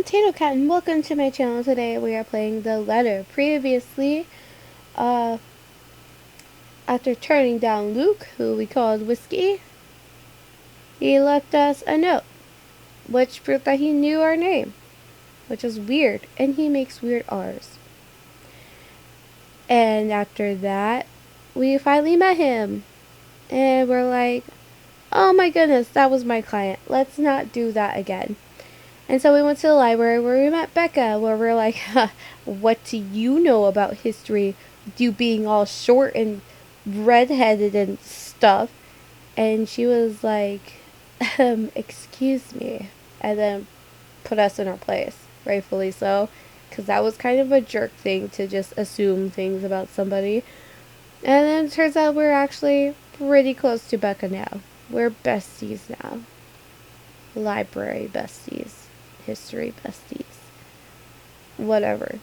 Potato Cat and welcome to my channel. Today we are playing The Letter. Previously, after turning down Luke, who we called Whiskey, he left us a note, which proved that he knew our name, which is weird, and he makes weird R's. And after that, we finally met him, and we're like, oh my goodness, that was my client. Let's not do that again. And so we went to the library where we met Becca, where we're like, what do you know about history? You being all short and redheaded and stuff. And she was like, excuse me. And then put us in our place, rightfully so. Because that was kind of a jerk thing to just assume things about somebody. And then it turns out we're actually pretty close to Becca now. We're besties now. Library besties. History besties. Whatever.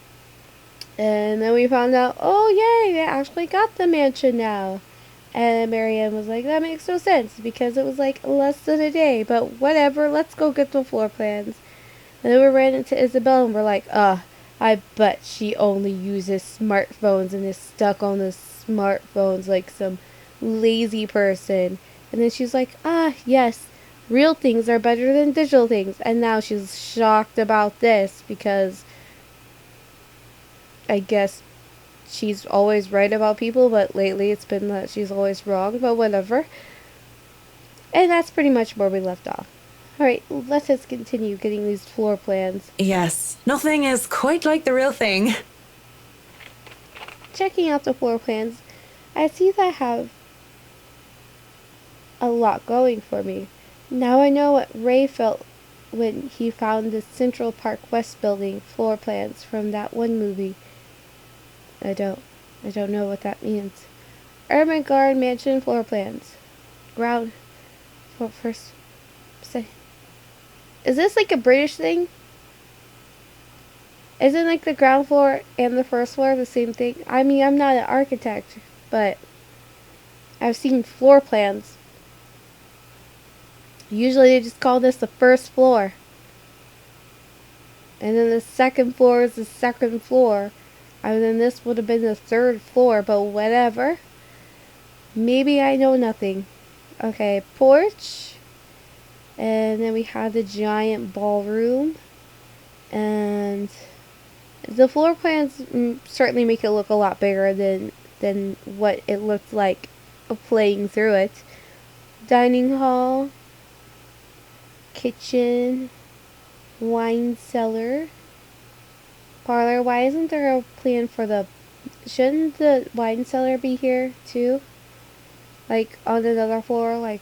And then we found out, oh yay, they actually got the mansion now. And Marianne was like, that makes no sense because it was like less than a day, but whatever, let's go get the floor plans. And then we ran into Isabel and we're like, I bet she only uses smartphones and is stuck on the smartphones like some lazy person. And then she's like, yes, real things are better than digital things. And now she's shocked about this because I guess she's always right about people, but lately it's been that she's always wrong, but whatever. And that's pretty much where we left off. Alright, let us continue getting these floor plans. Yes, nothing is quite like the real thing. Checking out the floor plans, I see that I have a lot going for me. Now I know what Ray felt when he found the Central Park West building floor plans from that one movie. I don't know what that means. Ermengarde Mansion floor plans. Ground floor first. Say. Is this like a British thing? Isn't like the ground floor and the first floor the same thing? I mean, I'm not an architect, but I've seen floor plans. Usually they just call this the first floor. And then the second floor is the second floor. And then this would have been the third floor, but whatever. Maybe I know nothing. Okay, porch. And then we have the giant ballroom. And the floor plans certainly make it look a lot bigger than what it looked like playing through it. Dining hall. Kitchen, wine cellar, parlor. Why isn't there a plan for the... Shouldn't the wine cellar be here too? Like on another floor, like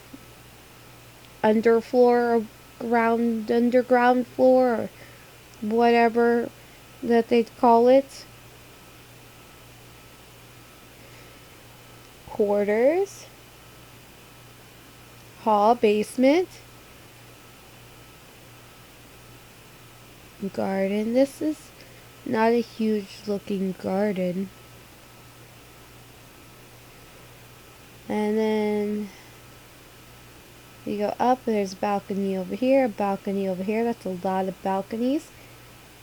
underfloor or underground floor or whatever that they call it. Quarters, hall, basement. Garden. This is not a huge looking garden. And then you go up, there's a balcony over here, a balcony over here. That's a lot of balconies.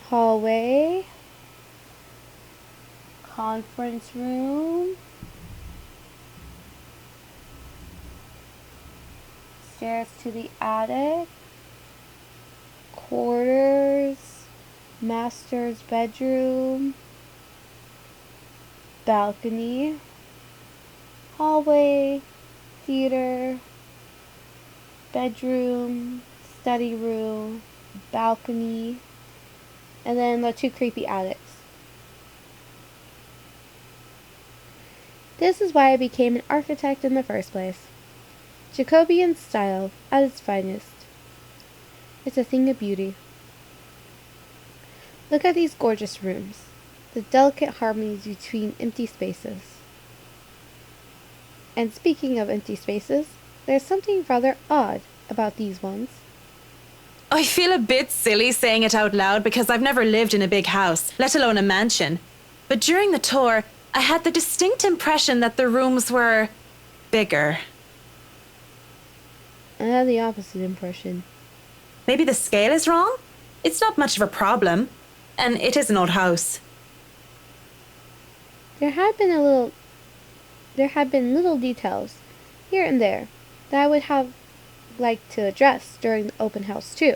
Hallway. Conference room. Stairs to the attic. Quarters. Master's bedroom, balcony, hallway, theater, bedroom, study room, balcony, and then the two creepy attics. This is why I became an architect in the first place. Jacobean style at its finest. It's a thing of beauty. Look at these gorgeous rooms, the delicate harmonies between empty spaces. And speaking of empty spaces, there's something rather odd about these ones. I feel a bit silly saying it out loud because I've never lived in a big house, let alone a mansion. But during the tour, I had the distinct impression that the rooms were bigger. I had the opposite impression. Maybe the scale is wrong? It's not much of a problem, and it is an old house. There had been little details here and there that I would have liked to address during the open house too.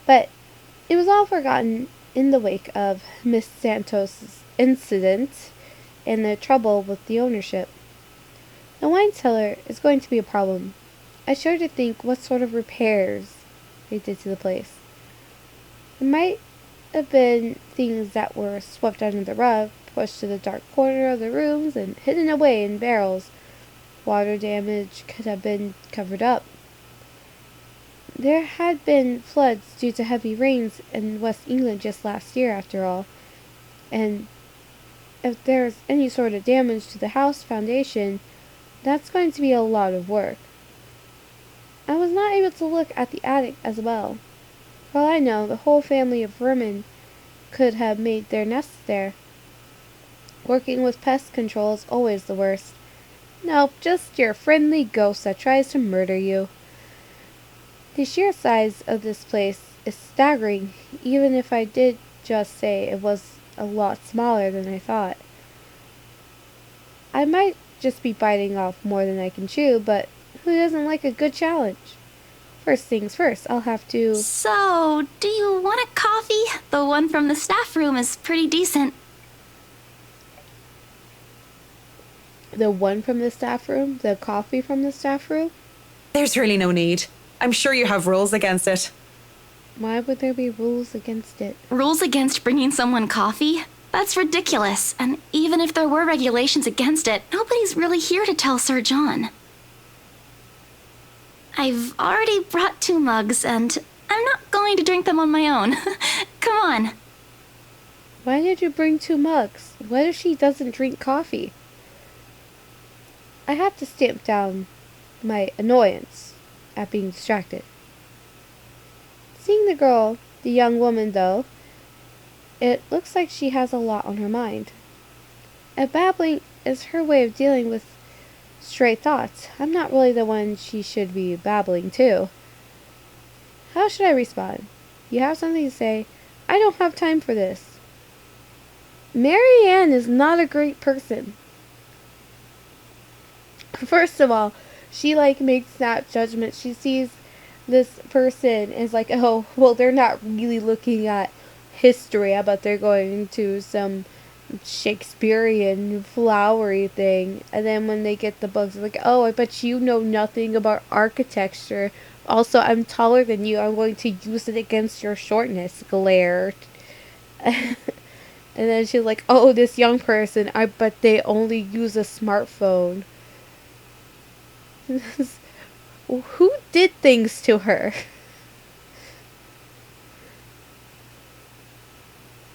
But it was all forgotten in the wake of Miss Santos' incident and the trouble with the ownership. The wine cellar is going to be a problem. I started to think what sort of repairs they did to the place. It might have been things that were swept under the rug, pushed to the dark corner of the rooms, and hidden away in barrels. Water damage could have been covered up. There had been floods due to heavy rains in West England just last year, after all, and if there's any sort of damage to the house foundation, that's going to be a lot of work. I was not able to look at the attic as well. For all I know, the whole family of vermin could have made their nests there. Working with pest control is always the worst. Nope, just your friendly ghost that tries to murder you. The sheer size of this place is staggering, even if I did just say it was a lot smaller than I thought. I might just be biting off more than I can chew, but who doesn't like a good challenge? First things first, I'll have to... So, do you want a coffee? The one from the staff room is pretty decent. The one from the staff room? The coffee from the staff room? There's really no need. I'm sure you have rules against it. Why would there be rules against it? Rules against bringing someone coffee? That's ridiculous. And even if there were regulations against it, nobody's really here to tell Sir John. I've already brought 2 mugs, and I'm not going to drink them on my own. Come on. Why did you bring 2 mugs? What if she doesn't drink coffee? I had to stamp down my annoyance at being distracted. Seeing the girl, the young woman though, it looks like she has a lot on her mind. And babbling is her way of dealing with stray thoughts. I'm not really the one she should be babbling to. How should I respond? You have something to say? I don't have time for this. Marianne is not a great person. First of all, she makes snap judgments. She sees this person is like, oh, well, they're not really looking at history. I bet they're going to some Shakespearean flowery thing. And then when they get the books, they're like, oh, I bet you know nothing about architecture. Also, I'm taller than you. I'm going to use it against your shortness. Glare. And then she's like, oh, this young person, I bet they only use a smartphone. Who did things to her?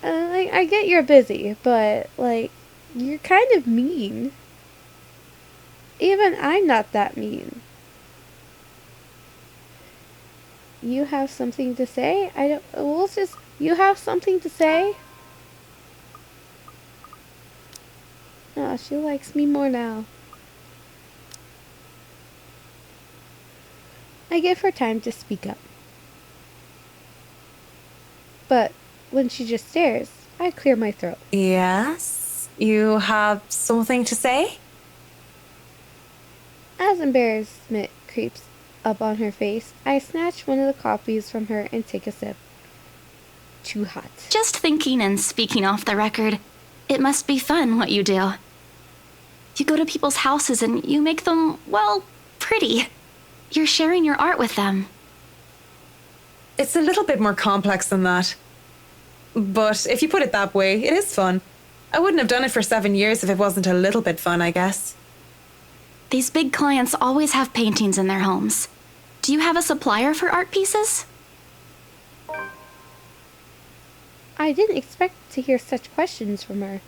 I get you're busy, but, you're kind of mean. Even I'm not that mean. You have something to say? You have something to say? Oh, she likes me more now. I give her time to speak up. But when she just stares, I clear my throat. Yes? You have something to say? As embarrassment creeps up on her face, I snatch one of the coffees from her and take a sip. Too hot. Just thinking and speaking off the record, it must be fun what you do. You go to people's houses and you make them, well, pretty. You're sharing your art with them. It's a little bit more complex than that. But if you put it that way, it is fun. I wouldn't have done it for 7 years if it wasn't a little bit fun, I guess. These big clients always have paintings in their homes. Do you have a supplier for art pieces? I didn't expect to hear such questions from her,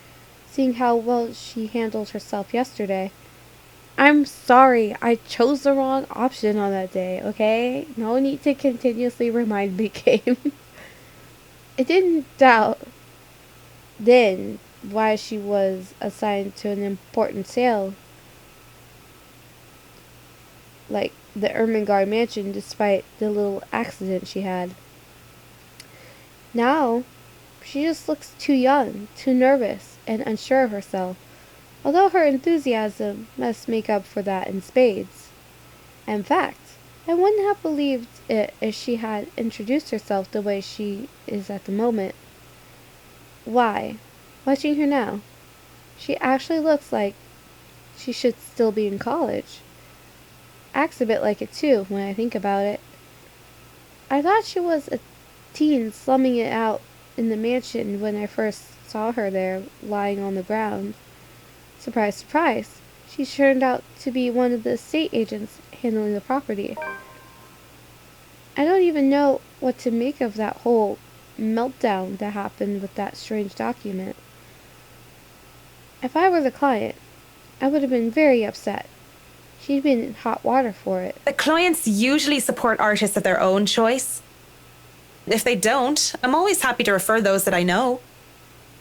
seeing how well she handled herself yesterday. I'm sorry, I chose the wrong option on that day, okay? No need to continuously remind me, game. I didn't doubt then why she was assigned to an important sale. the Ermengarde Mansion despite the little accident she had. Now, she just looks too young, too nervous, and unsure of herself, although her enthusiasm must make up for that in spades. In fact, I wouldn't have believed it if she had introduced herself the way she is at the moment. Why? Watching her now, she actually looks like she should still be in college. Acts a bit like it too, when I think about it. I thought she was a teen slumming it out in the mansion when I first saw her there, lying on the ground. Surprise, surprise, she turned out to be one of the estate agents handling the property. I don't even know what to make of that whole meltdown that happened with that strange document. If I were the client, I would have been very upset. She'd been in hot water for it. The clients usually support artists of their own choice. If they don't, I'm always happy to refer those that I know.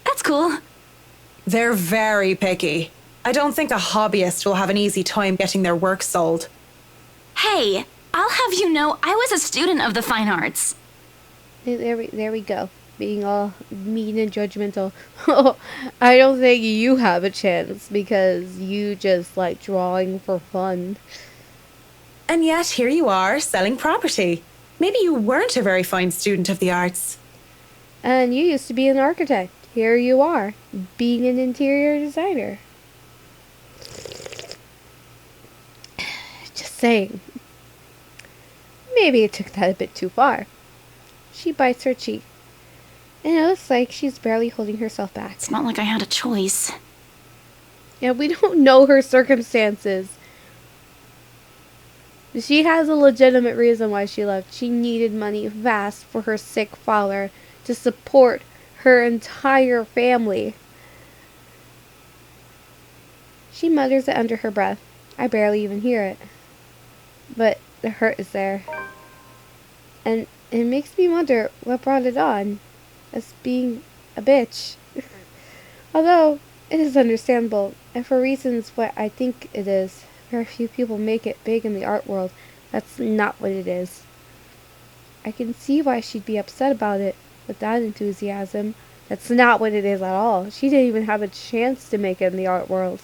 That's cool. They're very picky. I don't think a hobbyist will have an easy time getting their work sold. Hey, I'll have you know I was a student of the fine arts. There we go. Being all mean and judgmental. I don't think you have a chance because you just like drawing for fun. And yet here you are, selling property. Maybe you weren't a very fine student of the arts. And you used to be an architect. Here you are, being an interior designer. Just saying. Maybe it took that a bit too far. She bites her cheek, and it looks like she's barely holding herself back. It's not like I had a choice. Yeah, we don't know her circumstances. She has a legitimate reason why she left. She needed money fast for her sick father to support her entire family. She mutters it under her breath. I barely even hear it. But the hurt is there. And it makes me wonder what brought it on. As being a bitch. Although, it is understandable, and for reasons what I think it is. Very few people make it big in the art world. That's not what it is. I can see why she'd be upset about it with that enthusiasm. That's not what it is at all. She didn't even have a chance to make it in the art world.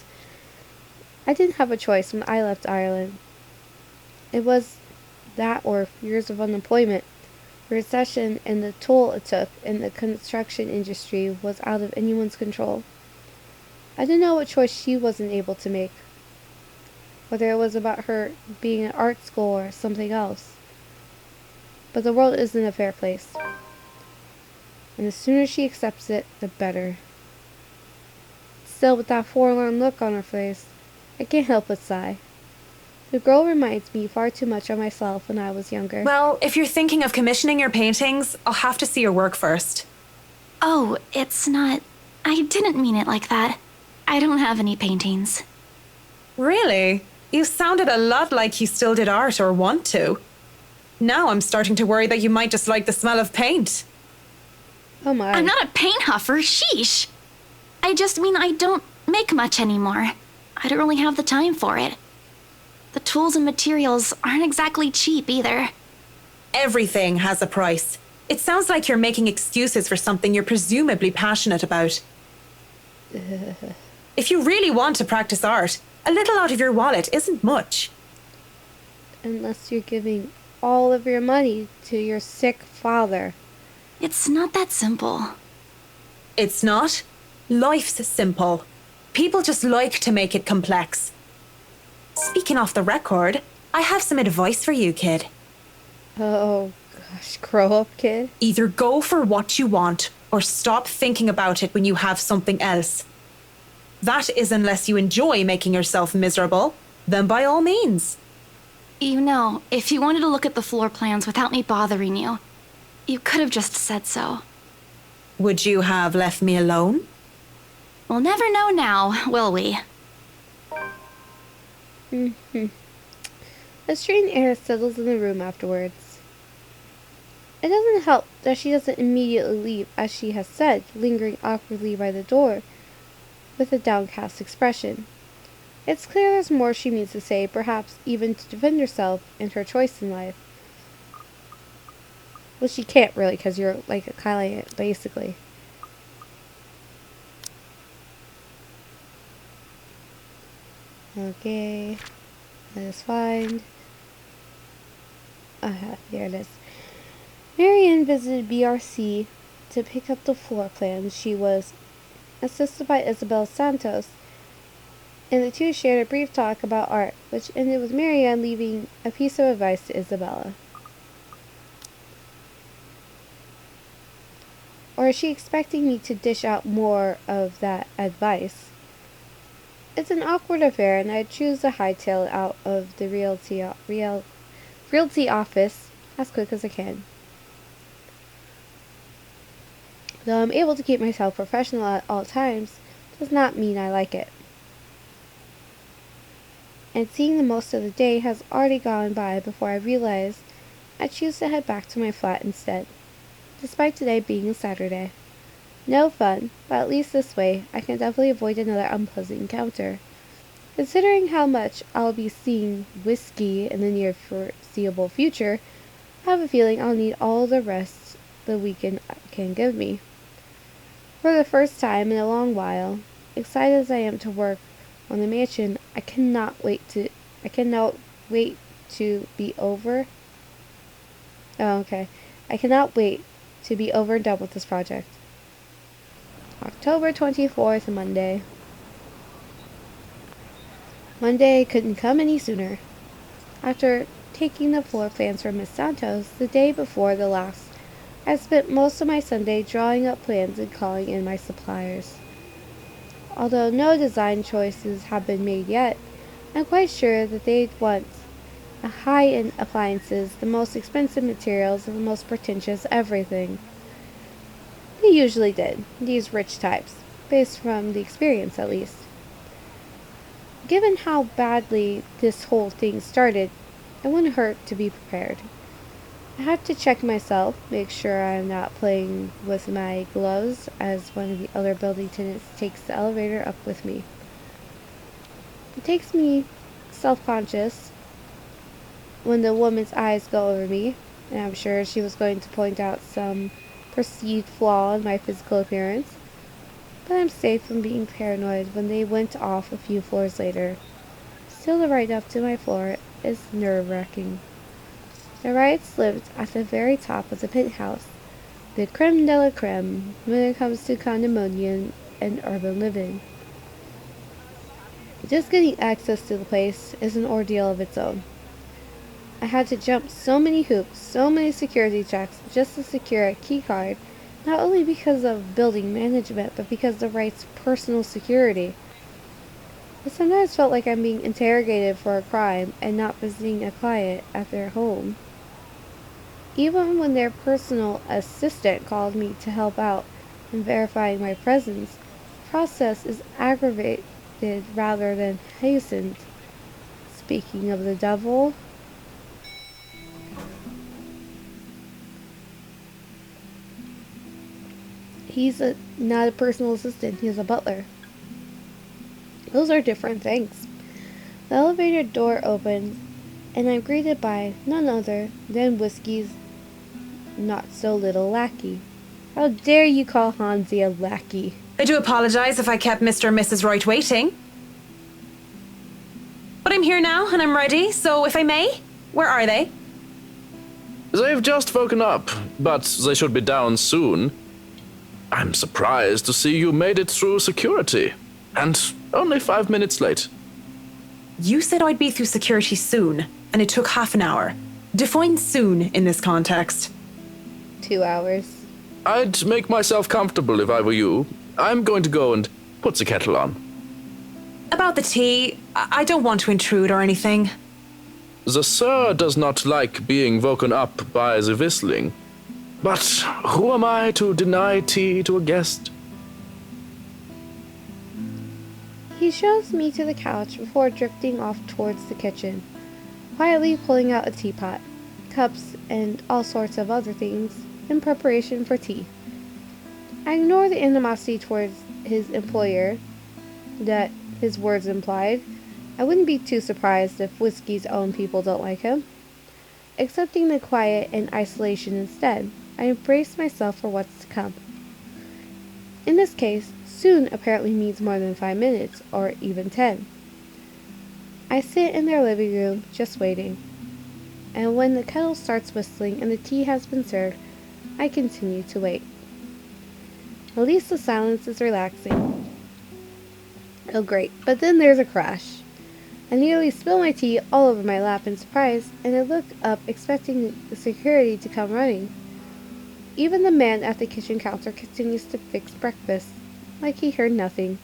I didn't have a choice when I left Ireland. It was that or years of unemployment. The recession and the toll it took in the construction industry was out of anyone's control. I didn't know what choice she wasn't able to make. Whether it was about her being in art school or something else. But the world isn't a fair place. And the sooner she accepts it, the better. Still, with that forlorn look on her face, I can't help but sigh. The girl reminds me far too much of myself when I was younger. Well, if you're thinking of commissioning your paintings, I'll have to see your work first. Oh, it's not... I didn't mean it like that. I don't have any paintings. Really? You sounded a lot like you still did art or want to. Now I'm starting to worry that you might just like the smell of paint. Oh my. I'm not a paint huffer, sheesh. I just mean I don't make much anymore. I don't really have the time for it. The tools and materials aren't exactly cheap either. Everything has a price. It sounds like you're making excuses for something you're presumably passionate about. If you really want to practice art, a little out of your wallet isn't much. Unless you're giving all of your money to your sick father. It's not that simple. It's not. Life's simple. People just like to make it complex. Speaking off the record, I have some advice for you, kid. Oh gosh, grow up, kid. Either go for what you want, or stop thinking about it when you have something else. That is unless you enjoy making yourself miserable, then by all means. You know, if you wanted to look at the floor plans without me bothering you, you could have just said so. Would you have left me alone? We'll never know now, will we? A strange air settles in the room afterwards. It doesn't help that she doesn't immediately leave, as she has said, lingering awkwardly by the door, with a downcast expression. It's clear there's more she needs to say, perhaps even to defend herself and her choice in life. Well, she can't really, because you're like a client, basically. Okay. Let us find. There it is. Marianne visited BRC to pick up the floor plans. She was assisted by Isabel Santos, and the two shared a brief talk about art, which ended with Marianne leaving a piece of advice to Isabella. Or is she expecting me to dish out more of that advice? It's an awkward affair, and I choose to hightail out of the realty office as quick as I can. Though I'm able to keep myself professional at all times, does not mean I like it. And seeing the most of the day has already gone by before I realize I choose to head back to my flat instead, despite today being a Saturday. No fun, but at least this way I can definitely avoid another unpleasant encounter. Considering how much I'll be seeing whiskey in the near foreseeable future, I have a feeling I'll need all the rest the weekend can give me. For the first time in a long while, excited as I am to work on the mansion, I cannot wait to be over. Oh, okay. I cannot wait to be over and done with this project. October 24th, Monday. Monday couldn't come any sooner. After taking the floor plans from Miss Santos the day before the last, I spent most of my Sunday drawing up plans and calling in my suppliers. Although no design choices have been made yet, I'm quite sure that they'd want high-end appliances, the most expensive materials, and the most pretentious everything. They usually did, these rich types, based from the experience at least. Given how badly this whole thing started, it wouldn't hurt to be prepared. I have to check myself, make sure I'm not playing with my gloves as one of the other building tenants takes the elevator up with me. It takes me self-conscious when the woman's eyes go over me, and I'm sure she was going to point out some perceived flaw in my physical appearance, but I'm safe from being paranoid when they went off a few floors later. Still, the ride up to my floor is nerve-wracking. The rides lived at the very top of the penthouse, the creme de la creme when it comes to condominium and urban living. Just getting access to the place is an ordeal of its own. I had to jump so many hoops, so many security checks just to secure a key card, not only because of building management, but because of the right's personal security. I sometimes felt like I'm being interrogated for a crime and not visiting a client at their home. Even when their personal assistant called me to help out in verifying my presence, the process is aggravated rather than hastened. Speaking of the devil, he's not a personal assistant, he's a butler. Those are different things. The elevator door opens, and I'm greeted by none other than Whiskey's not-so-little lackey. How dare you call Hansi a lackey? I do apologize if I kept Mr. and Mrs. Wright waiting. But I'm here now, and I'm ready, so if I may, where are they? They've just woken up, but they should be down soon. I'm surprised to see you made it through security, and only 5 minutes late. You said I'd be through security soon, and it took half an hour. Define soon in this context. 2 hours. I'd make myself comfortable if I were you. I'm going to go and put the kettle on. About the tea, I don't want to intrude or anything. The sir does not like being woken up by the whistling. But who am I to deny tea to a guest? He shoves me to the couch before drifting off towards the kitchen, quietly pulling out a teapot, cups, and all sorts of other things in preparation for tea. I ignore the animosity towards his employer that his words implied, I wouldn't be too surprised if Whiskey's own people don't like him. Accepting the quiet and isolation instead, I embrace myself for what's to come. In this case, soon apparently means more than 5 minutes, or even 10. I sit in their living room, just waiting. And when the kettle starts whistling and the tea has been served, I continue to wait. At least the silence is relaxing. Oh great, but then there's a crash. I nearly spill my tea all over my lap in surprise, and I look up expecting the security to come running. Even the man at the kitchen counter continues to fix breakfast, like he heard nothing.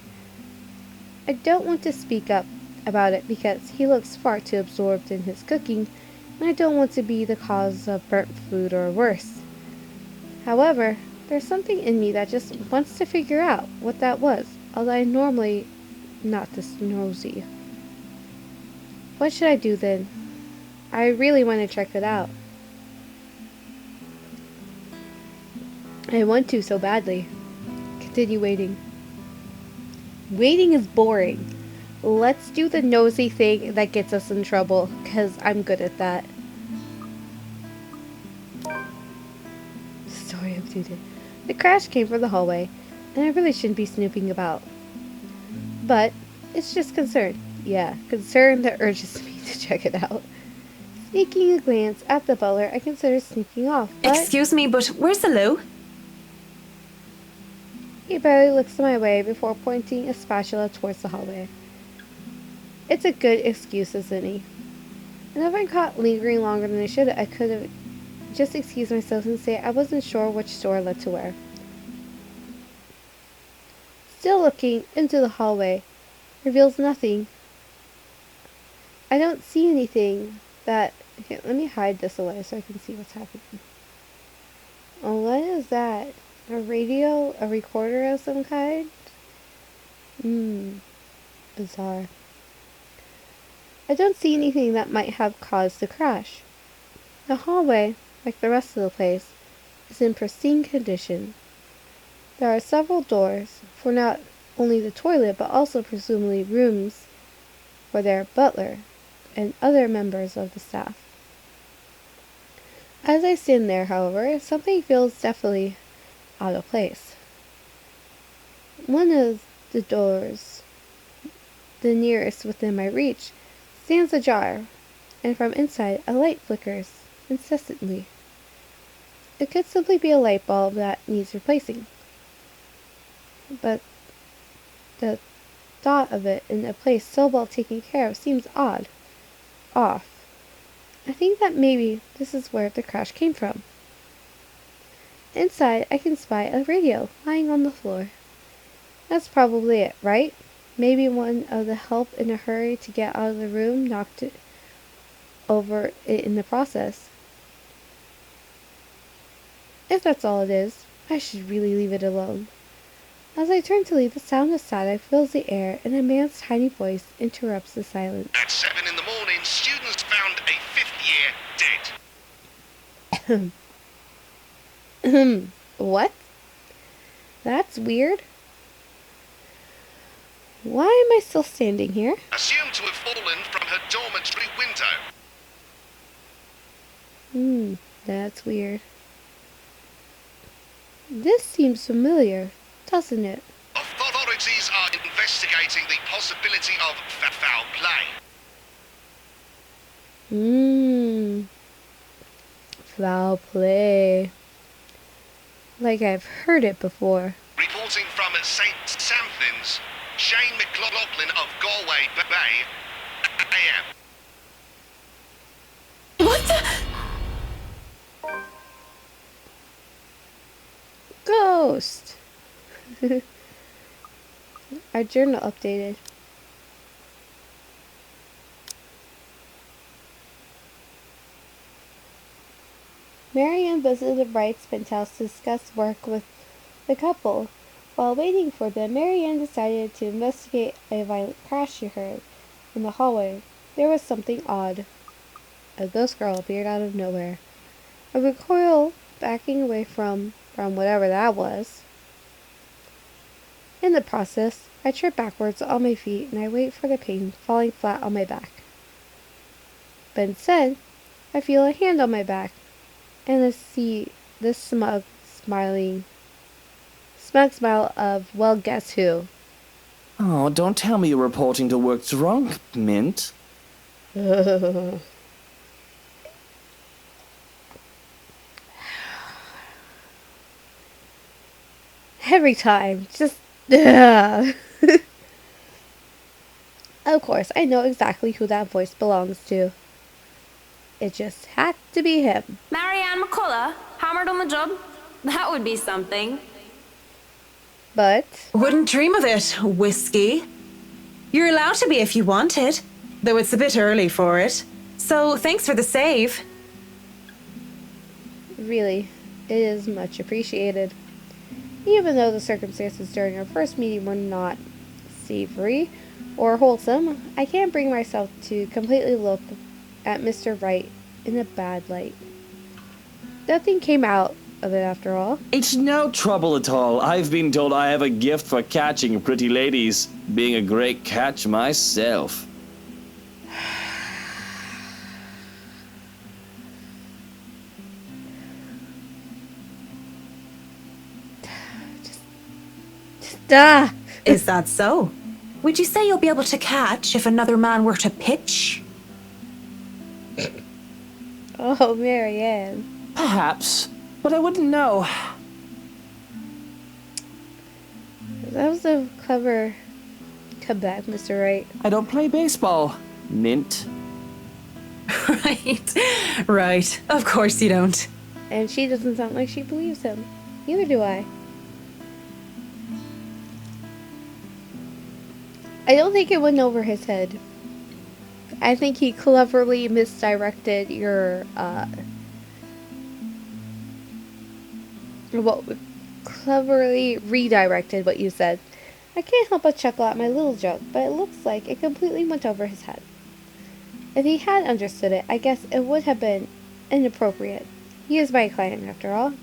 I don't want to speak up about it because he looks far too absorbed in his cooking, and I don't want to be the cause of burnt food or worse. However, there's something in me that just wants to figure out what that was, although I'm normally not this nosy. What should I do then? I really want to check it out. I want to so badly. Continue waiting. Waiting is boring. Let's do the nosy thing that gets us in trouble, because I'm good at that. Story updated. The crash came from the hallway, and I really shouldn't be snooping about. But it's just concern. Yeah, concern that urges me to check it out. Sneaking a glance at the butler, I consider sneaking off, but Excuse me, but where's the loo? he barely looks my way before pointing a spatula towards the hallway. It's a good excuse, isn't he? And if I'm caught lingering longer than I should, I could have just excused myself and say I wasn't sure which door led to where. Still looking into the hallway reveals nothing. I don't see anything that... Okay, let me hide this away so I can see what's happening. Oh, what is that? A radio? A recorder of some kind? Bizarre. I don't see anything that might have caused the crash. The hallway, like the rest of the place, is in pristine condition. There are several doors for not only the toilet but also presumably rooms for their butler and other members of the staff. As I stand there, however, something feels definitely out of place. One of the doors, the nearest within my reach, stands ajar, and from inside a light flickers incessantly. It could simply be a light bulb that needs replacing. But the thought of it in a place so well taken care of seems odd. Off. I think that maybe this is where the crash came from. Inside, I can spy a radio lying on the floor. That's probably it, right? Maybe one of the help in a hurry to get out of the room knocked it over it in the process. If that's all it is, I should really leave it alone. As I turn to leave, the sound of static fills the air, and a man's tiny voice interrupts the silence. At 7 in the morning, students found a fifth year dead. What? That's weird. Why am I still standing here? Assumed to have fallen from her dormitory window. That's weird. This seems familiar, doesn't it? Authorities are investigating the possibility of foul play. Foul play. Like I've heard it before. Reporting from St. Samthins, Shane McLaughlin of Galway Bay, AM. What the? Ghost! Our journal updated. Marianne visited Wright's penthouse to discuss work with the couple. While waiting for them, Marianne decided to investigate a violent crash she heard in the hallway. There was something odd. A ghost girl appeared out of nowhere. I recoiled, backing away from whatever that was. In the process, I trip backwards on my feet and I wait for the pain falling flat on my back. But instead, I feel a hand on my back, and I see this smug smile of, well, guess who? Oh, don't tell me you're reporting to work drunk, Mint. Every time, just ugh. Of course, I know exactly who that voice belongs to. It just had to be him. Marianne McCullough, hammered on the job? That would be something. But Wouldn't dream of it, Whiskey. You're allowed to be if you want it, though it's a bit early for it. So thanks for the save. really, it is much appreciated. Even though the circumstances during our first meeting were not savory or wholesome, I can't bring myself to completely look at Mr. Wright in a bad light. Nothing came out of it after all. It's no trouble at all. I've been told I have a gift for catching pretty ladies, being a great catch myself. Ah! Is that so? Would you say you'll be able to catch if another man were to pitch? Oh, Marianne. Perhaps, but I wouldn't know. That was a clever comeback, Mr. Wright. I don't play baseball, Mint. Right. Right. Of course you don't. And she doesn't sound like she believes him. Neither do I. I don't think it went over his head. I think he cleverly misdirected your, cleverly redirected what you said. I can't help but chuckle at my little joke, but it looks like it completely went over his head. If he had understood it, I guess it would have been inappropriate. He is my client, after all.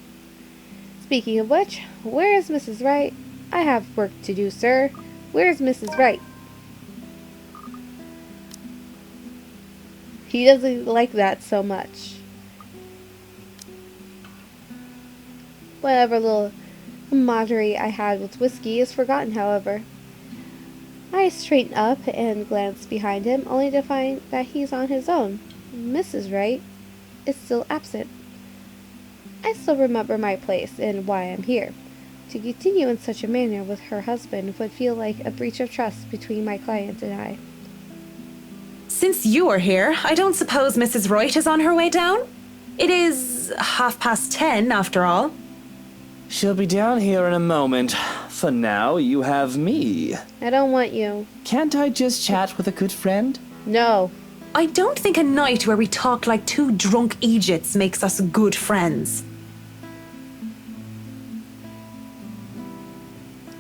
Speaking of which, where is Mrs. Wright? I have work to do, sir. Where is Mrs. Wright? He doesn't like that so much. Whatever little camaraderie I had with Whiskey is forgotten, however. I straighten up and glance behind him, only to find that he's on his own. Mrs. Wright is still absent. I still remember my place and why I'm here. To continue in such a manner with her husband would feel like a breach of trust between my client and I. Since you are here, I don't suppose Mrs. Wright is on her way down? It is 10:30 after all. She'll be down here in a moment. For now, you have me. I don't want you. Can't I just chat with a good friend? No. I don't think a night where we talk like two drunk Egypts makes us good friends.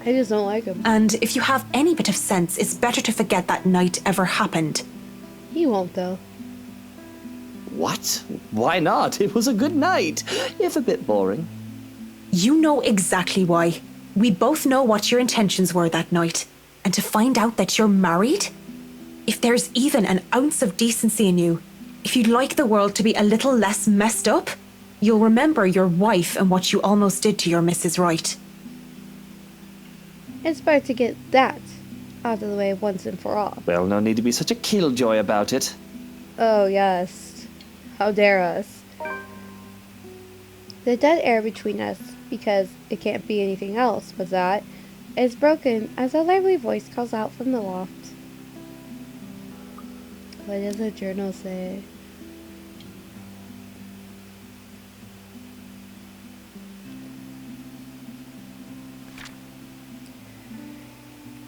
I just don't like him. And if you have any bit of sense, it's better to forget that night ever happened. He won't, though. What? Why not? It was a good night, if a bit boring. You know exactly why. We both know what your intentions were that night. And to find out that you're married? If there's even an ounce of decency in you, if you'd like the world to be a little less messed up, you'll remember your wife and what you almost did to your Mrs. Wright. It's better to get that out of the way once and for all. Well, no need to be such a killjoy about it. Oh, yes. How dare us. The dead air between us, because it can't be anything else but that, is broken as a lively voice calls out from the loft. What does the journal say?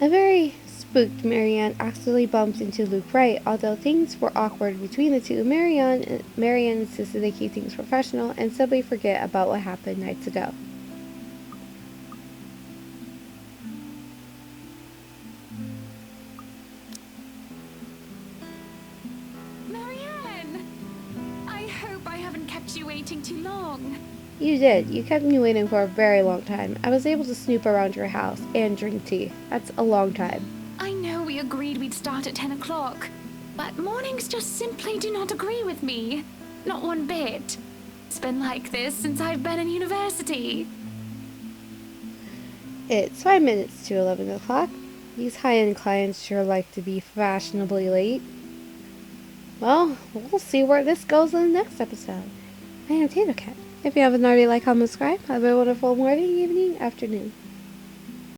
A very spooked Marianne accidentally bumped into Luke Wright. Although things were awkward between the two, Marianne insisted they keep things professional and simply forget about what happened nights ago. Marianne! I hope I haven't kept you waiting too long. You did. You kept me waiting for a very long time. I was able to snoop around your house and drink tea. That's a long time. I know we agreed we'd start at 10 o'clock, but mornings just simply do not agree with me. Not one bit. It's been like this since I've been in university. It's 5 minutes to 11 o'clock. These high-end clients sure like to be fashionably late. Well, we'll see where this goes in the next episode. I am Tato Cat. If you haven't already, like, comment, subscribe. Have a wonderful morning, evening, afternoon.